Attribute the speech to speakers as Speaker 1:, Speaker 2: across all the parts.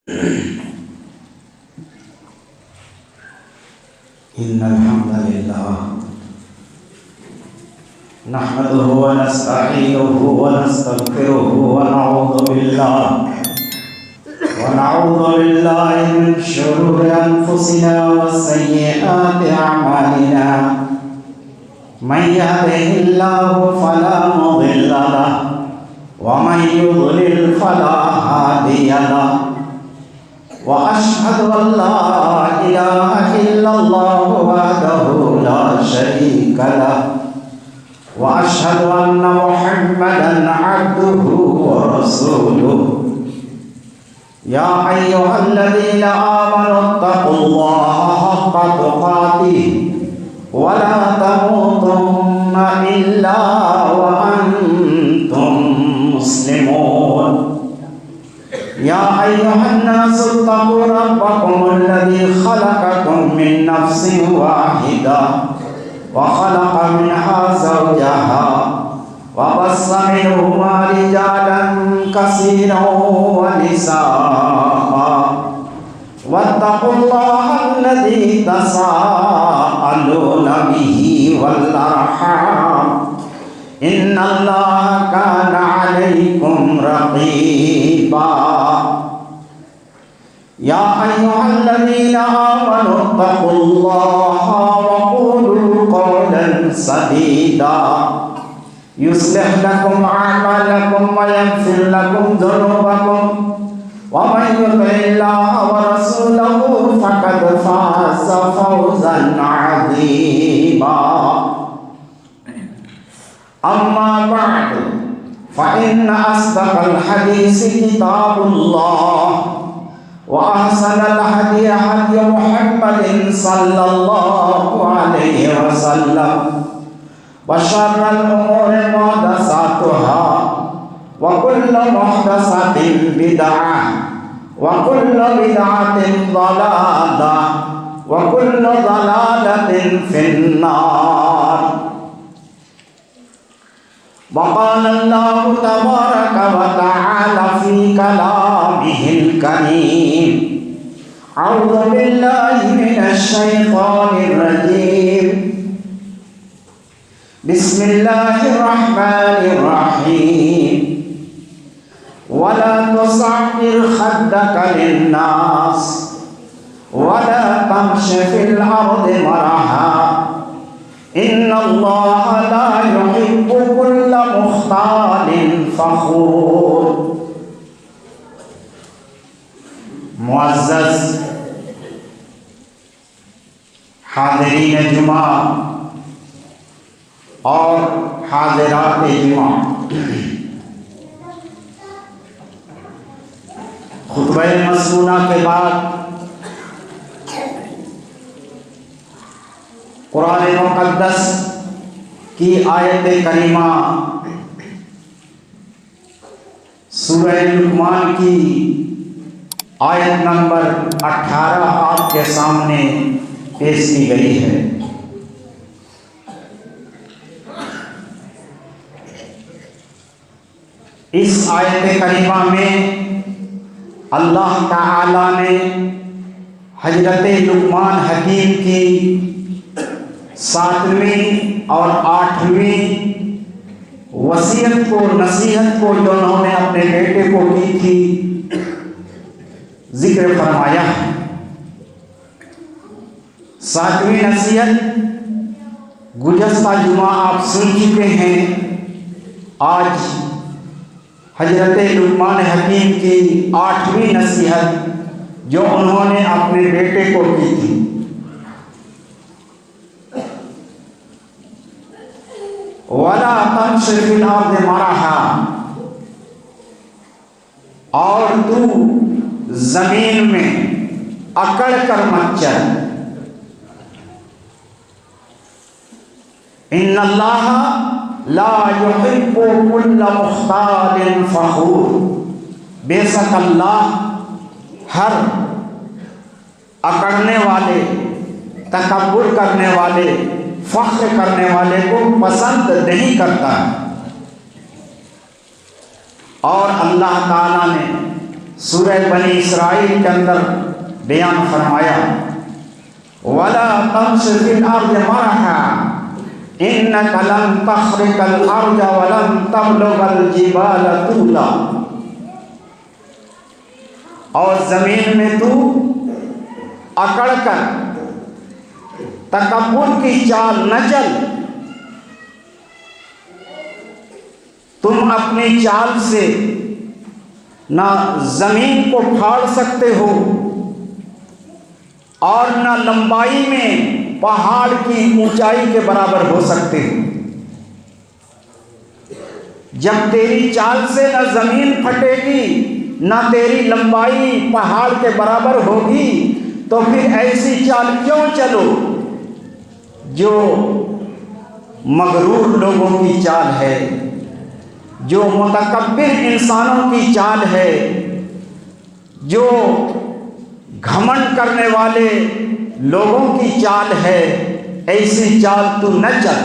Speaker 1: إن الحمد لله نحمده ونستعينه ونستغفره ونعوذ بالله من شرور أنفسنا وسيئات أعمالنا من يهده الله فلا مضل له ومن يضلل فلا هادي له وأشهد أن لا إله إلا الله وحده لا شريك له وأشهد أن محمدا عبده ورسوله يا أيها الذين آمنوا اتقوا الله حق تقاته ولا تموتن إلا وأنتم مسلمون يا أيها الناس اتقوا ربكم الذي خلقكم من نفس واحدة وخلق منها زوجها وبث منهما رجالا كثيرا ونساء واتقوا الله الذي تساءلون به والأرحام إن الله كان عليكم رقيبا يا أيها الذين آمنوا اتقوا الله وقولوا قولا سديدا يصلح لكم أعمالكم ويغفر لكم ذنوبكم ومن يطع الله ورسوله فقد فاز فوزا عظيما أما بعد فإن أصدق الحديث كتاب الله وأحسن الهدي هدي محمد صلى الله عليه وسلم وشر الأمور محدثاتها وكل محدثة بدعة وكل بدعة ضلالة وكل ضلالة في النار وقال الله تبارك وتعالى في كلامه الكريم أعوذ بالله من الشيطان الرجيم بسم الله الرحمن الرحيم ولا تصعر خدك للناس ولا تمش في الأرض مرحا إن الله لا يحب كل مختال فخور معزز حاضرین جمعہ اور حاضرات جمعہ، خطبہ مسنونہ کے بعد قرآن مقدس کی آیت کریمہ سورہ لقمان کی آیت نمبر 18 آپ کے سامنے پیش کی گئی ہے۔ اس آیت کریمہ میں اللہ تعالی نے حضرت لقمان حکیم کی 7ویں اور 8ویں وصیت کو، نصیحت کو جو انہوں نے اپنے بیٹے کو کی تھی ذکر فرمایا ہے۔ 7ویں نصیحت گزشتہ جمعہ آپ سن چکے ہیں۔ آج حضرت لقمان حکیم کی 8ویں نصیحت جو انہوں نے اپنے بیٹے کو کی تھی۔ وَلَا تَمْشِ فِي الْأَرْضِ مَرَحًا، اور تو زمین میں اکڑ کر مت چل۔ إِنَّ اللَّهَ لَا يُحِبُّ كُلَّ مُخْتَالٍ فَخُورٍ، بے شک اللہ ہر اکڑنے والے، تکبر کرنے والے، فخر کرنے والے کو پسند نہیں کرتا ہے۔ اور اللہ تعالیٰ نے سورہ بنی اسرائیل کے اندر بیان فرمایا وَلَا تَمْشِ فِي الْأَرْضِ مَرَحًا إِنَّكَ لَن تَخْرِقَ الْأَرْضَ وَلَن تَبْلُغَ الْجِبَالَ طُولًا، اور زمین میں تو اکڑ کر تکبر کی چال نہ چل، تم اپنی چال سے نہ زمین کو پھاڑ سکتے ہو اور نہ لمبائی میں پہاڑ کی اونچائی کے برابر ہو سکتے ہو۔ جب تیری چال سے نہ زمین پھٹے گی نہ تیری لمبائی پہاڑ کے برابر ہوگی تو پھر ایسی چال کیوں چلو جو مغرور لوگوں کی چال ہے، جو متکبر انسانوں کی چال ہے، جو گھمنڈ کرنے والے لوگوں کی چال ہے، ایسی چال تو نہ چل۔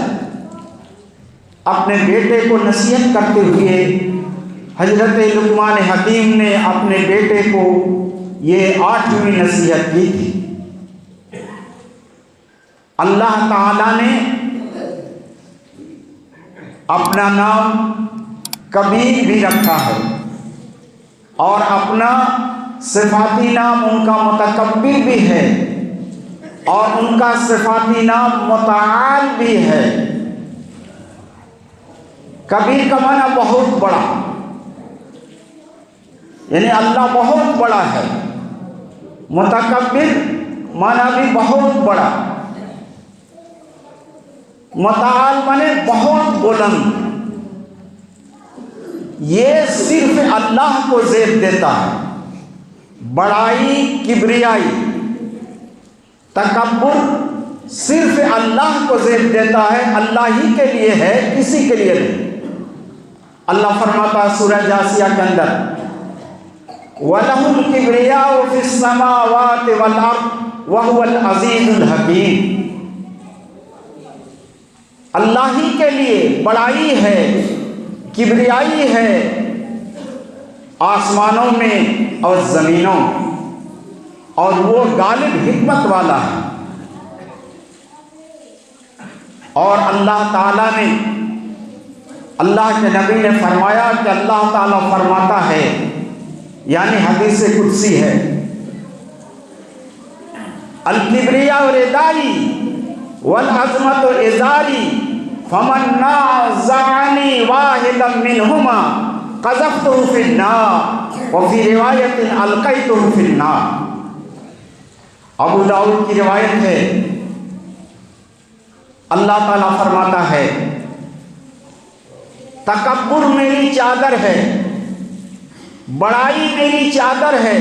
Speaker 1: اپنے بیٹے کو نصیحت کرتے ہوئے حضرت لقمان حکیم نے اپنے بیٹے کو یہ 8ویں نصیحت کی تھی۔ اللہ تعالیٰ نے اپنا نام کبیر بھی رکھا ہے اور اپنا صفاتی نام ان کا متکبر بھی ہے اور ان کا صفاتی نام متعال بھی ہے۔ کبیر کا معنی بہت بڑا، یعنی اللہ بہت بڑا ہے، متکبر معنی بھی بہت بڑا، متعال معنی بہت بلند۔ یہ صرف اللہ کو زیب دیتا ہے، بڑائی، کبریائی، تکبر صرف اللہ کو زیب دیتا ہے، اللہ ہی کے لیے ہے، کسی کے لیے نہیں۔ اللہ فرماتا ہے سورہ جاثیہ کے اندر وَلَهُ الْكِبْرِيَاءُ فِي السَّمَاوَاتِ وَالْأَرْضِ وَهُوَ الْعَزِيزُ الْحَكِيمُ۔ اللہ ہی کے لیے بڑائی ہے، کبریائی ہے، آسمانوں میں اور زمینوں، اور وہ غالب حکمت والا ہے۔ اور اللہ تعالیٰ نے، اللہ کے نبی نے فرمایا کہ اللہ تعالیٰ فرماتا ہے، یعنی حدیث قدسی ہے، الکبریاء ردائی والعظمت ازاری فمن نازعنی واحدا منہما قذفتہ فی النار وفی روایت القیتہ فی النار۔ ابو داؤد کی روایت ہے، اللہ تعالیٰ فرماتا ہے تکبر میری چادر ہے، بڑائی میری چادر ہے،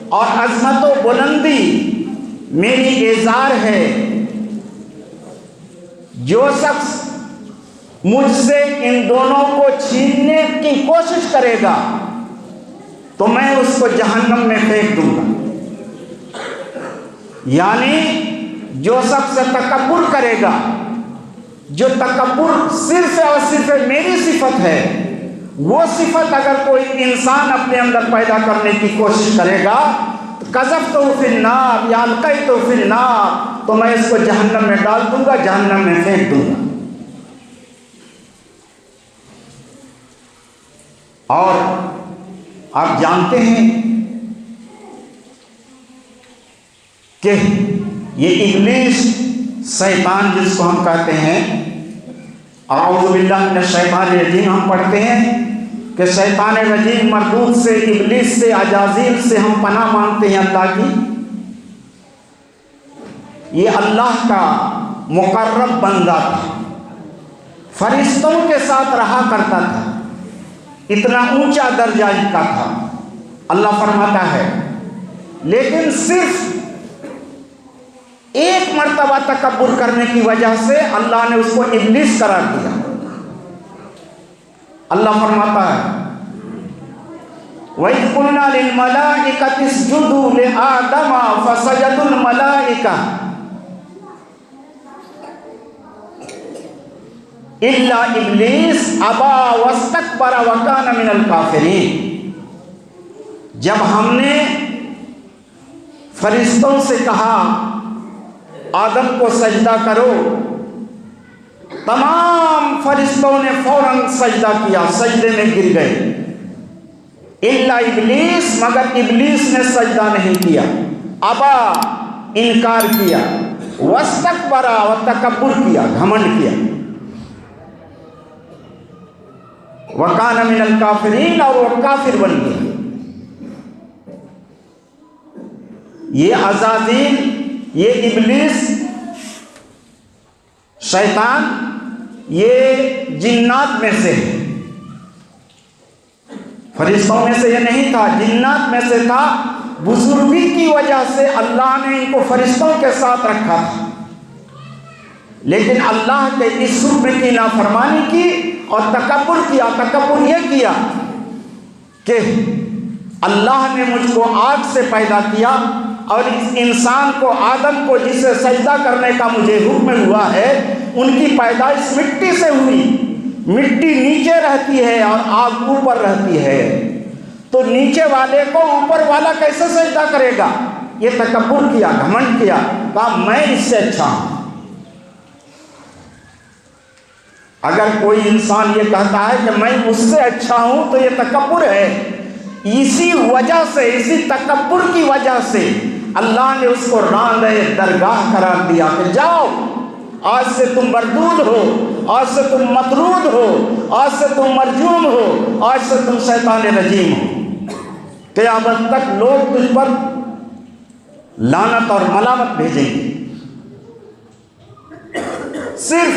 Speaker 1: اور عظمت و بلندی میری ازار ہے۔ جو شخص مجھ سے ان دونوں کو چھیننے کی کوشش کرے گا تو میں اس کو جہنم میں پھینک دوں گا۔ یعنی جو شخص تکبر کرے گا، جو تکبر صرف اور صرف میری صفت ہے، وہ صفت اگر کوئی انسان اپنے اندر پیدا کرنے کی کوشش کرے گا، قذفتہ فی النار یا القیتہ فی النار، تو میں اس کو جہنم میں ڈال دوں گا، جہنم میں پھینک دوں گا۔ اور آپ جانتے ہیں کہ یہ ابلیس، شیطان جس کو ہم کہتے ہیں، اعوذ باللہ من الشیطان الرجیم ہم پڑھتے ہیں کہ شیطان رجیم مردود سے، ابلیس سے، اجازیل سے ہم پناہ مانگتے ہیں اللہ کی۔ یہ اللہ کا مقرب بندہ تھا، فرشتوں کے ساتھ رہا کرتا تھا، اتنا اونچا درجہ ان کا تھا۔ اللہ فرماتا ہے لیکن صرف ایک مرتبہ تکبر کرنے کی وجہ سے اللہ نے اس کو ابلیس قرار دیا۔ اللہ فرماتا ہے وَإِذْ قُلْنَا لِلْمَلَائِكَةِ اسْجُدُوا لِآدَمَ فَسَجَدُوا الْمَلَائِكَةُ إِلَّا إِبْلِيسَ أَبَى وَاسْتَكْبَرَ وَكَانَ مِنَ الْكَافِرِينَ۔ جب ہم نے فرشتوں سے کہا آدم کو سجدہ کرو، تمام فرشتوں نے فوراً سجدہ کیا، سجدے میں گر گئے، الا ابلیس، مگر ابلیس نے سجدہ نہیں کیا، ابا، انکار کیا، واستکبر، و تکبر کیا، گھمنڈ کیا، وکان من الکافرین، اور وہ کافر بن گیا۔ یہ عزازیل، یہ ابلیس، شیطان، یہ جنات میں سے ہے، فرشتوں میں سے یہ نہیں تھا، جنات میں سے تھا۔ بزرگی کی وجہ سے اللہ نے ان کو فرشتوں کے ساتھ رکھا تھا، لیکن اللہ کے اس حکم کی نافرمانی کی اور تکبر کیا۔ تکبر یہ کیا کہ اللہ نے مجھ کو آگ سے پیدا کیا، اور اس انسان کو، آدم کو، جسے سجدہ کرنے کا مجھے حکم ہوا ہے، ان کی پیدائش مٹی سے ہوئی، مٹی نیچے رہتی ہے اور آگ اوپر رہتی ہے، تو نیچے والے کو اوپر والا کیسے سجدہ کرے گا؟ یہ تکبر کیا، گھمنڈ کیا، کہا میں اس سے اچھا ہوں۔ اگر کوئی انسان یہ کہتا ہے کہ میں اس سے اچھا ہوں تو یہ تکبر ہے۔ اسی وجہ سے، اسی تکبر کی وجہ سے اللہ نے اس کو راندہ درگاہ قرار دیا کہ جاؤ، آج سے تم مردود ہو، آج سے تم مطرود ہو، آج سے تم مرجوم ہو، آج سے تم شیطان رجیم ہو۔ قیامت تک لوگ تجھ پر لعنت اور ملامت بھیجیں گے، صرف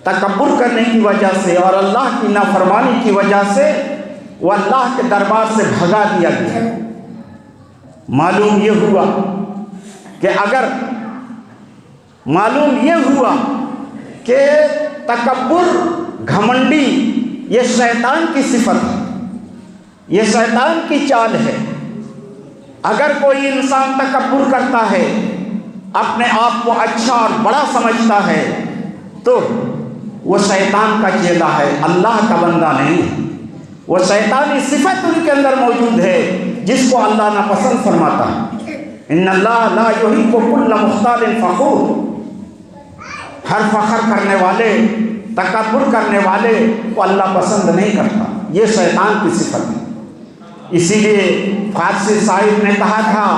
Speaker 1: تکبر کرنے کی وجہ سے اور اللہ کی نافرمانی کی وجہ سے وہ اللہ کے دربار سے بھگا دیا گیا۔ معلوم یہ ہوا کہ تکبر، گھمنڈی، یہ شیطان کی صفت ہے، یہ شیطان کی چال ہے۔ اگر کوئی انسان تکبر کرتا ہے، اپنے آپ کو اچھا اور بڑا سمجھتا ہے، تو وہ شیطان کا چیلا ہے، اللہ کا بندہ نہیں ہے۔ وہ شیطانی صفت ان کے اندر موجود ہے جس کو اللہ ناپسند فرماتا ہے۔ ان اللہ لا یحب کل مختال فخور، ہر فخر کرنے والے، تکبر کرنے والے کو اللہ پسند نہیں کرتا، یہ شیطان کی صفت ہے۔ اسی لیے فارسی شاعر نے کہا تھا،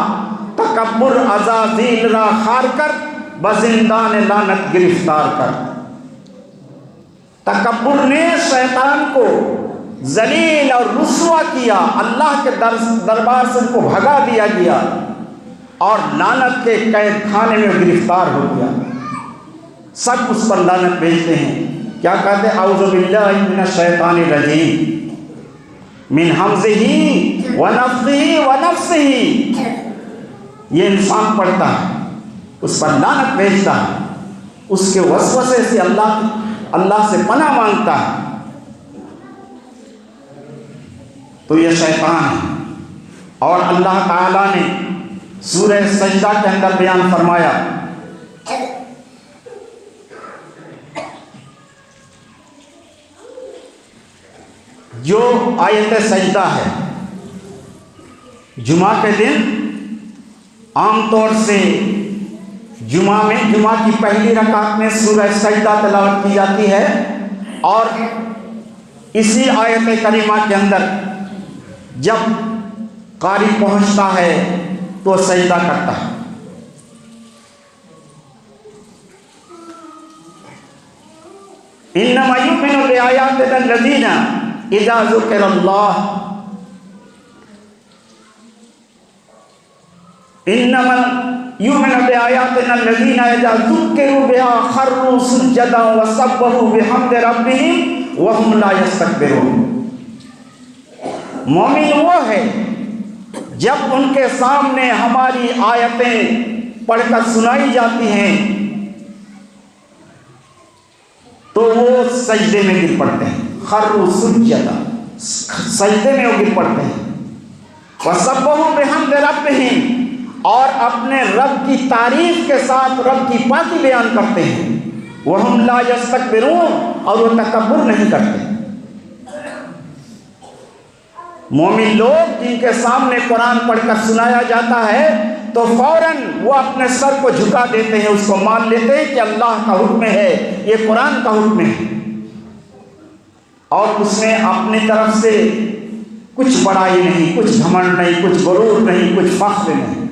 Speaker 1: تکبر عزازیل را خار کر، بزندان لعنت گرفتار کر۔ تکبر نے شیطان کو ذلیل اور رسوا کیا، اللہ کے دربار سے ان کو بھگا دیا گیا اور لعنت کے قید خانے میں گرفتار ہو گیا۔ سب اس پر لعنت بھیجتے ہیں، کیا کہتے ہیں؟ اعوذ باللہ من الشیطان الرجیم من ہمزہ ونفخہ ونفثہ۔ یہ انسان پڑھتا ہے، اس پر لعنت بھیجتا ہے، اس کے وسوسے سے اللہ سے پناہ مانگتا ہے، تو یہ شیطان ہے۔ اور اللہ تعالیٰ نے سورہ سجدہ کے اندر بیان فرمایا، جو آیت سجدہ ہے، جمعہ کے دن عام طور سے جمعہ کی پہلی رکعت میں سورہ سجدہ تلاوت کی جاتی ہے، اور اسی آیت کریمہ کے اندر جب قاری پہنچتا ہے تو سجدہ کرتا ہے۔ انما یؤمن بآیاتنا الذین اذا ذکر اللہ، انما یؤمن بآیاتنا الذین اذا ذکروا بها خروا سجدا وسبحوا بحمد ربهم وهم لا یستکبرون۔ مومن وہ ہے جب ان کے سامنے ہماری آیتیں پڑھ کر سنائی جاتی ہیں تو وہ سجدے میں گر پڑتے ہیں، خروا سجدا، سجدے میں وہ گر پڑتے ہیں، وسبحوا بحمد ربهم، اور اپنے رب کی تعریف کے ساتھ رب کی پاکی بیان کرتے ہیں، وہم لا یستکبرون، اور وہ تکبر نہیں کرتے۔ مومن لوگ جن کے سامنے قرآن پڑھ کر سنایا جاتا ہے تو فوراً وہ اپنے سر کو جھکا دیتے ہیں، اس کو مان لیتے ہیں کہ اللہ کا حکم ہے، یہ قرآن کا حکم ہے، اور اس میں اپنی طرف سے کچھ بڑائی نہیں، کچھ گھمنڈ نہیں، کچھ غرور نہیں، کچھ فخر نہیں۔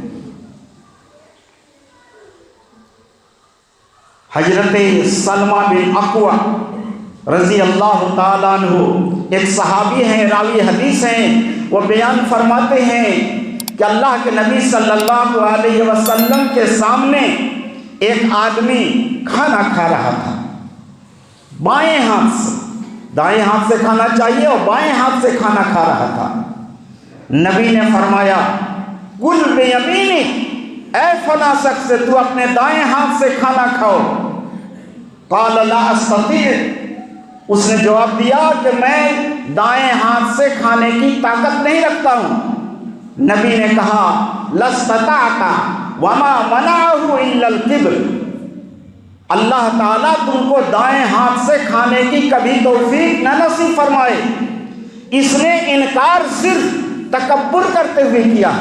Speaker 1: حضرت سلمہ بن اکوع رضی اللہ تعالیٰ عنہ ایک صحابی ہیں، راوی حدیث ہیں، وہ بیان فرماتے ہیں کہ اللہ کے نبی صلی اللہ علیہ وسلم کے سامنے ایک آدمی کھانا کھا رہا تھا بائیں ہاتھ سے، دائیں ہاتھ سے کھانا چاہیے اور بائیں ہاتھ سے کھانا کھا رہا تھا۔ نبی نے فرمایا کل بیمینک، اے فلاں شخص تو اپنے دائیں ہاتھ سے کھانا کھاؤ۔ قال لا استطیع، اس نے جواب دیا کہ میں دائیں ہاتھ سے کھانے کی طاقت نہیں رکھتا ہوں۔ نبی نے کہا لاستطعت وما منعه الا الكبر، اللہ تعالیٰ تم کو دائیں ہاتھ سے کھانے کی کبھی توفیق نہ نصیب فرمائے، اس نے انکار صرف تکبر کرتے ہوئے کیا۔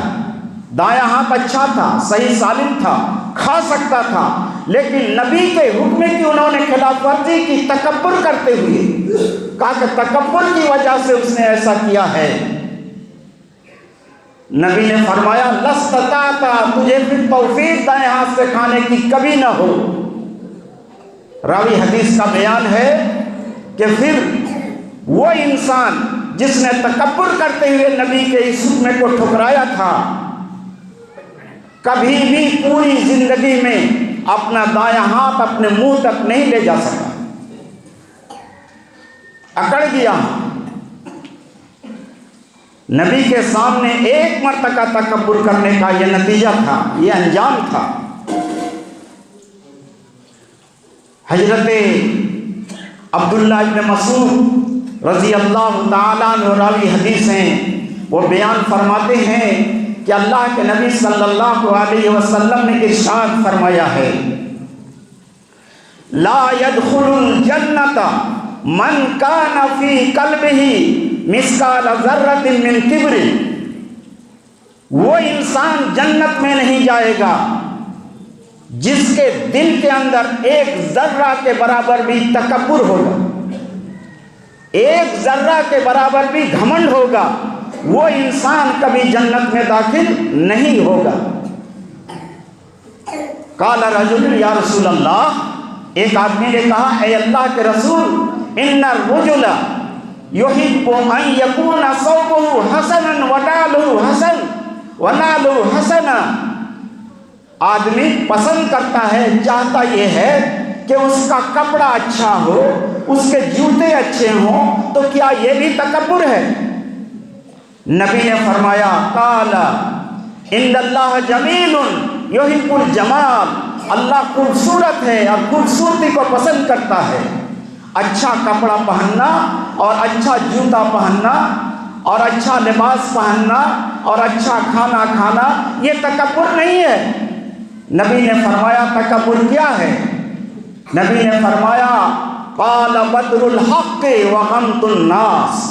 Speaker 1: دایاں ہاتھ اچھا تھا، صحیح سالم تھا، کھا سکتا تھا، لیکن نبی کے حکم کی انہوں نے خلاف ورزی کی تکبر کرتے ہوئے، کہا کہ تکبر کی وجہ سے اس نے ایسا کیا ہے۔ نبی نے فرمایا لاستطعت، تجھے پھر توفیق دائیں ہاتھ سے کھانے کی کبھی نہ ہو۔ راوی حدیث کا بیان ہے کہ پھر وہ انسان جس نے تکبر کرتے ہوئے نبی کے اس حکم کو ٹھکرایا تھا، کبھی بھی پوری زندگی میں اپنا دایاں ہاتھ اپنے منہ تک نہیں لے جا سکا، اکڑ گیا۔ نبی کے سامنے ایک مرتبہ تکبر کرنے کا یہ نتیجہ تھا، یہ انجام تھا۔ حضرت عبداللہ ابن مسعود رضی اللہ تعالیٰ عنہ راوی حدیث ہیں، وہ بیان فرماتے ہیں کہ اللہ کے نبی صلی اللہ علیہ وسلم نے ارشاد فرمایا ہے لا يدخل الجنت من کان فی قلبہ مثقال ذرۃ من کبر، وہ انسان جنت میں نہیں جائے گا جس کے دل کے اندر ایک ذرہ کے برابر بھی تکبر ہوگا، ایک ذرہ کے برابر بھی گھمنڈ ہوگا، وہ انسان کبھی جنت میں داخل نہیں ہوگا۔ قال رجل یا رسول اللہ، ایک آدمی نے کہا اے اللہ کے رسول، ان الرجل یحب ان یکون ثوبہ حسنا ونالہ حسنا، آدمی پسند کرتا ہے، چاہتا یہ ہے کہ اس کا کپڑا اچھا ہو، اس کے جوتے اچھے ہوں، تو کیا یہ بھی تکبر ہے؟ نبی نے فرمایا قال ان اللہ جمیل یحب الجمال، اللہ خوبصورت ہے اور خوبصورتی کو پسند کرتا ہے۔ اچھا کپڑا پہننا اور اچھا جوتا پہننا اور اچھا لباس پہننا اور اچھا کھانا کھانا یہ تکبر نہیں ہے۔ نبی نے فرمایا تکبر کیا ہے؟ نبی نے فرمایا قال بطر الحق وغمط الناس،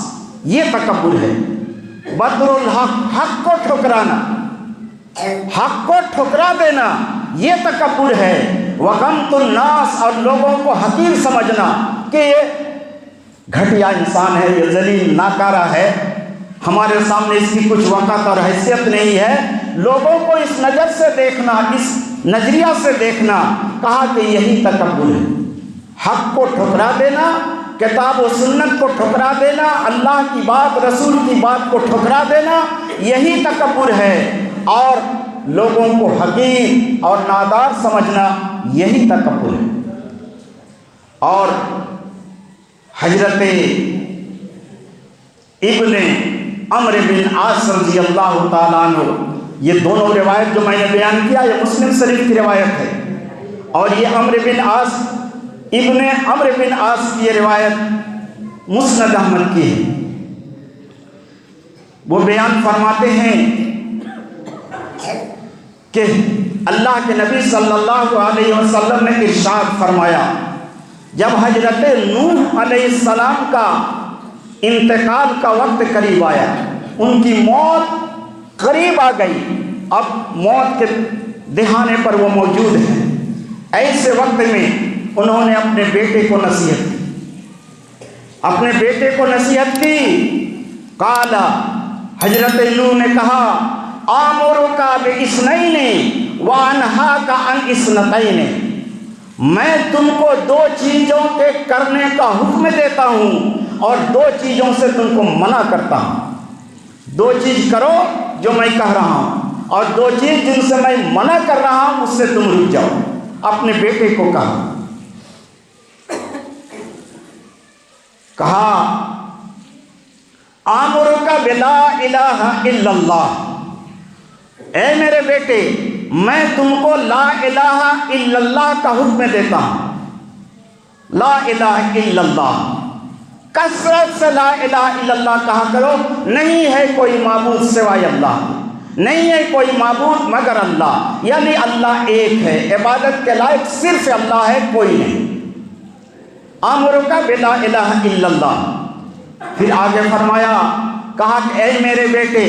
Speaker 1: یہ تکبر ہے۔ بطر الحق، حق کو ٹھکرانا، حق کو ٹھکرا دینا، یہ تکبر ہے۔ وغمط الناس، اور لوگوں کو حقیر سمجھنا کہ یہ گھٹیا انسان ہے، یہ ذلیل ناکارہ ہے، ہمارے سامنے اس کی کچھ وقت اور حیثیت نہیں ہے، لوگوں کو اس نظر سے دیکھنا، اس نظریہ سے دیکھنا، کہا کہ یہی تکبر ہے۔ حق کو ٹھکرا دینا، کتاب و سنت کو ٹھکرا دینا، اللہ کی بات رسول کی بات کو ٹھکرا دینا، یہی تکبر ہے، اور لوگوں کو حقیر اور نادار سمجھنا یہی تکبر ہے۔ اور حضرت ابن عمرو بن عاص رضی اللہ تعالیٰ عنہ، یہ دونوں روایت جو میں نے بیان کیا یہ مسلم شریف کی روایت ہے، اور یہ ابن عمرو بن عاص کی روایت مسند احمد کی ہے۔ وہ بیان فرماتے ہیں کہ اللہ کے نبی صلی اللہ علیہ وسلم نے ارشاد فرمایا، جب حضرت نوح علیہ السلام کا انتقال کا وقت قریب آیا، ان کی موت قریب آ گئی، اب موت کے دہانے پر وہ موجود ہیں۔ ایسے وقت میں انہوں نے اپنے بیٹے کو نصیحت کی، اپنے بیٹے کو نصیحت کی۔ قال، حضرت نوح نے کہا، آمرک باثنین وانہاک عن اثنتین، میں تم کو 2 چیزوں کے کرنے کا حکم دیتا ہوں اور 2 چیزوں سے تم کو منع کرتا ہوں۔ 2 چیز کرو جو میں کہہ رہا ہوں، اور 2 چیز جن سے میں منع کر رہا ہوں اس سے تم رک جاؤ۔ اپنے بیٹے کو کہا آمرک بلا الہ الا اللہ، اے میرے بیٹے میں تم کو لا الہ الا اللہ کا حکم دیتا ہوں۔ لا الہ الا اللہ، کثرت سے لا الہ الا اللہ کہا کرو۔ نہیں ہے کوئی معبود سوائے اللہ، نہیں ہے کوئی معبود مگر اللہ، یعنی اللہ ایک ہے، عبادت کے لائق صرف اللہ ہے، کوئی نہیں۔ آمرک بلا الہ الا اللہ۔ پھر آگے فرمایا، کہا کہ اے میرے بیٹے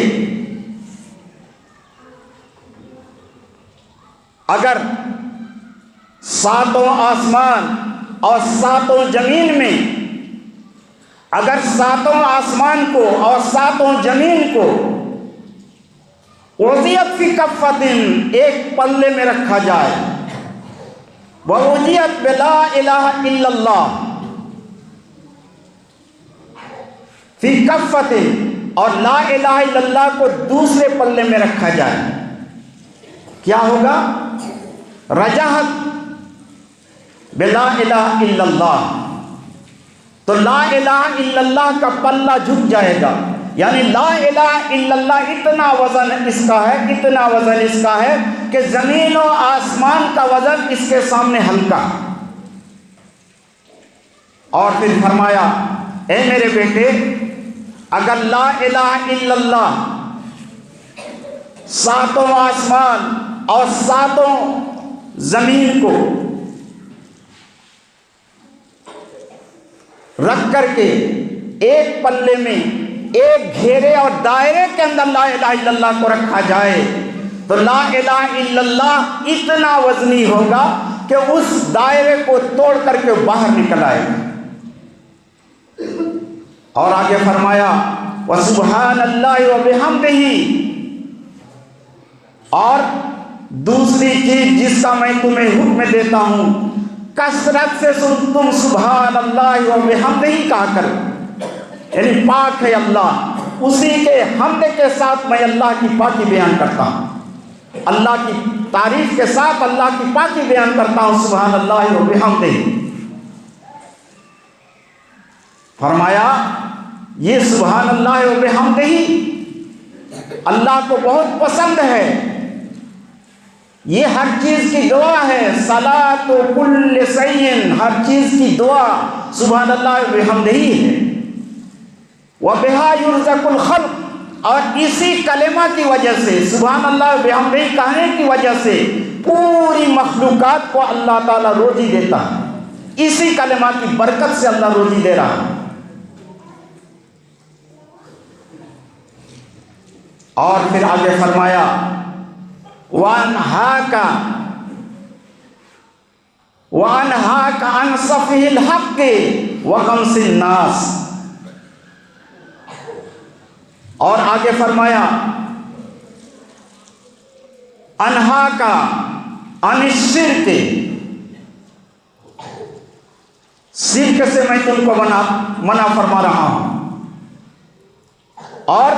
Speaker 1: اگر 7 آسمان اور 7 زمین میں، اگر 7 آسمان کو اور 7 زمین کو وضعیت فی کفۃ، ایک پلے میں رکھا جائے، ووضعیت بلا الہ الا اللہ فی کفۃ، اور لا الہ الا اللہ کو دوسرے پلے میں رکھا جائے، کیا ہوگا؟ رجحت بلا الہ الا اللہ، تو لا الہ الا اللہ کا پلہ جھک جائے گا، یعنی لا الہ الا اللہ اتنا وزن اس کا ہے، اتنا وزن اس کا ہے کہ زمین و آسمان کا وزن اس کے سامنے ہلکا۔ اور پھر فرمایا، اے میرے بیٹے اگر لا الہ الا اللہ 7 آسمان اور 7 زمین کو رکھ کر کے ایک پلے میں، ایک گھیرے اور دائرے کے اندر لا الہ الا اللہ کو رکھا جائے، تو لا الہ الا اللہ اتنا وزنی ہوگا کہ اس دائرے کو توڑ کر کے باہر نکل آئے گا۔ اور آگے فرمایا، وَسُبْحَانَ اللَّهِ وَبِحَمْدِهِ، اور دوسری چیز جس کا میں تمہیں حکم دیتا ہوں، کثرت سے تم سبحان اللہ وبحمدہ کہا کرو، یعنی پاک ہے اللہ، اسی کے حمد کے ساتھ میں اللہ کی پاکی بیان کرتا ہوں، اللہ کی تعریف کے ساتھ اللہ کی پاکی بیان کرتا ہوں، سبحان اللہ وبحمدہ۔ فرمایا یہ سبحان اللہ وبحمدہ اللہ کو بہت پسند ہے، یہ ہر چیز کی دعا ہے، صلاۃ کل شیء، ہر چیز کی دعا سبحان اللہ وبحمدہ ہے۔ وَبِهَا يُرْزَقُ الْخَلْقُ، اور اسی کلمہ کی وجہ سے، سبحان اللہ وبحمدہ کہنے کی وجہ سے پوری مخلوقات کو اللہ تعالیٰ روزی دیتا ہے، اسی کلمہ کی برکت سے اللہ روزی دے رہا ہے۔ اور پھر آگے فرمایا، وَأَنْهَاكَ عَنْ صَفْحِ الْحَقِّ وَغَمْسِ النَّاسِ، اور آگے فرمایا، أَنْهَاكَ عَنِ الشِّرْكِ، شرک سے میں تم کو منع فرما رہا ہوں، اور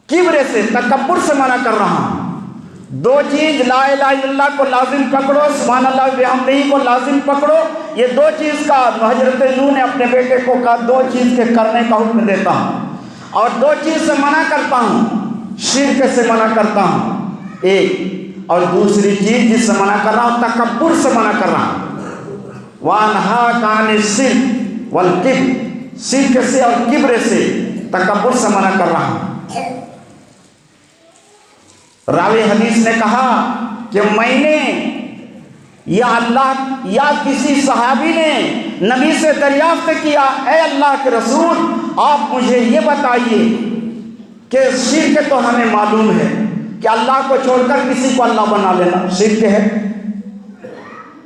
Speaker 1: کبر سے، تکبر سے منع کر رہا ہوں۔ 2 چیز لا الہ الا اللہ کو لازم پکڑو، سبحان اللہ وبحمدہ کو لازم پکڑو، یہ 2 چیز کا حضرت نوح نے اپنے بیٹے کو کہا، 2 چیز کے کرنے کا حکم دیتا ہوں، اور 2 چیز سے منع کرتا ہوں، شرک سے منع کرتا ہوں ایک، اور دوسری چیز جس سے منع کر رہا ہوں تکبر سے منع کر رہا ہوں۔ وَأَنْهَاكَ عَنِ الشِّرْكِ وَالْكِبْرِ، شرک سے اور کبر سے، تکبر سے منع کر رہا ہوں۔ راوی حدیث نے کہا کہ میں نے یا اللہ یا کسی صحابی نے نبی سے دریافت کیا، اے اللہ کے رسول آپ مجھے یہ بتائیے کہ شرک تو ہمیں معلوم ہے کہ اللہ کو چھوڑ کر کسی کو اللہ بنا لینا شرک ہے،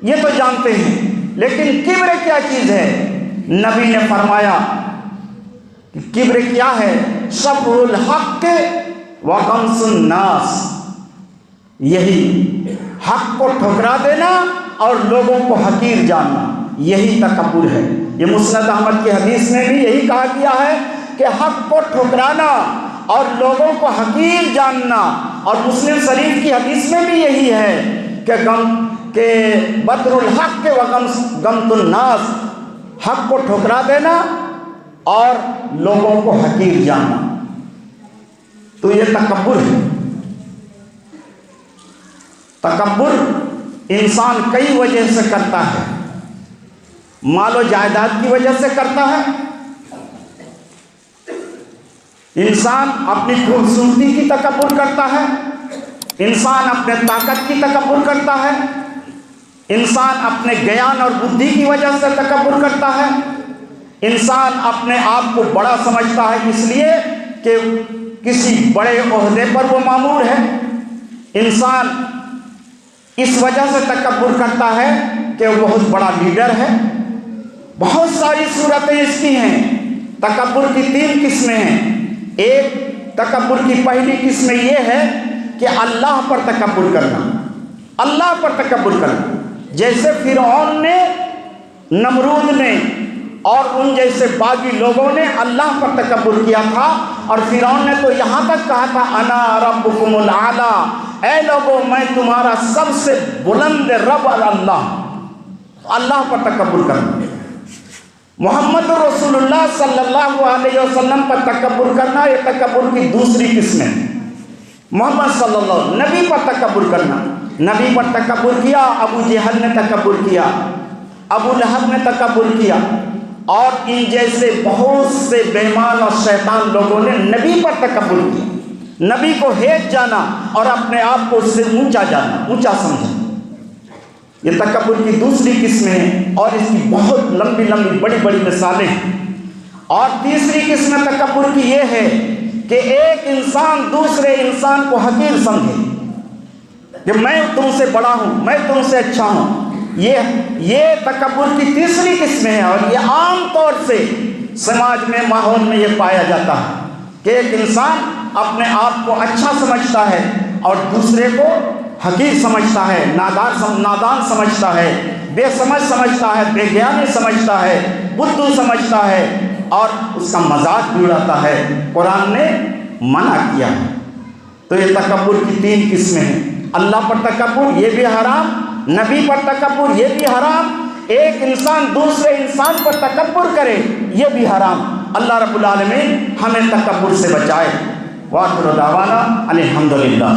Speaker 1: یہ تو جانتے ہیں، لیکن کبر کیا چیز ہے؟ نبی نے فرمایا کہ کبر کیا ہے؟ سفر الحق و غمز الناس، یہی حق کو ٹھکرا دینا اور لوگوں کو حقیر جاننا، یہی تکبر ہے۔ یہ مسند احمد کی حدیث میں بھی یہی کہا گیا ہے کہ حق کو ٹھکرانا اور لوگوں کو حقیر جاننا، اور مسلم شریف کی حدیث میں بھی یہی ہے کہ بطر الحق و غمط الناس، حق کو ٹھکرا دینا اور لوگوں کو حقیر جاننا، تو یہ تکبر ہے۔ تکبر انسان کئی وجہ سے کرتا ہے، مال و جائیداد کی وجہ سے کرتا ہے، انسان اپنی خوبصورتی کی تکبر کرتا ہے، انسان اپنے طاقت کی تکبر کرتا ہے، انسان اپنے گیان اور بدھی کی وجہ سے تکبر کرتا ہے، انسان اپنے آپ کو بڑا سمجھتا ہے اس لیے کہ کسی بڑے عہدے پر وہ مامور ہے، انسان اس وجہ سے تکبر کرتا ہے کہ وہ بہت بڑا لیڈر ہے۔ بہت ساری صورتیں اس کی ہیں۔ تکبر کی 3 قسمیں ہیں۔ ایک تکبر کی پہلی قسم یہ ہے کہ اللہ پر تکبر کرنا، اللہ پر تکبر کرنا، جیسے فرعون نے، نمرود نے اور ان جیسے باغی لوگوں نے اللہ پر تکبر کیا تھا، اور فرعون نے تو یہاں تک کہا تھا انا ربکم الاعلی، اے لوگوں میں تمہارا سب سے بلند رب اللہ پر تکبر کرنا۔ محمد رسول اللہ صلی اللہ علیہ وسلم پر تکبر کرنا، یہ تکبر کی دوسری قسم ہے۔ محمد صلی اللہ علیہ وسلم، نبی پر تکبر کرنا، نبی پر تکبر کیا، ابو جہل نے تکبر کیا، ابو لہب نے تکبر کیا، اور ان جیسے بہت سے بے ایمان اور شیطان لوگوں نے نبی پر تکبر کیا، نبی کو ہیٹ جانا اور اپنے آپ کو اس سے اونچا جانا، اونچا سمجھنا، یہ تکبر کی دوسری قسم ہے، اور اس کی بہت لمبی لمبی بڑی بڑی مثالیں ہیں۔ اور تیسری قسم تکبر کی یہ ہے کہ ایک انسان دوسرے انسان کو حقیر سمجھے کہ میں تم سے بڑا ہوں، میں تم سے اچھا ہوں، یہ تکبر کی تیسری قسم ہے، اور یہ عام طور سے سماج میں، ماحول میں یہ پایا جاتا ہے کہ ایک انسان اپنے آپ کو اچھا سمجھتا ہے اور دوسرے کو حقیر سمجھتا ہے، نادان سمجھتا ہے، بے سمجھ سمجھتا ہے، بے گیانی سمجھتا ہے، بدھو سمجھتا ہے، اور اس کا مذاق بھی اڑاتا ہے۔ قرآن نے منع کیا ہے۔ تو یہ تکبر کی 3 قسمیں ہیں۔ اللہ پر تکبر یہ بھی حرام، نبی پر تکبر یہ بھی حرام، ایک انسان دوسرے انسان پر تکبر کرے یہ بھی حرام۔ اللہ رب العالمین ہمیں تکبر سے بچائے۔ وآخر دعوانا الحمدللہ۔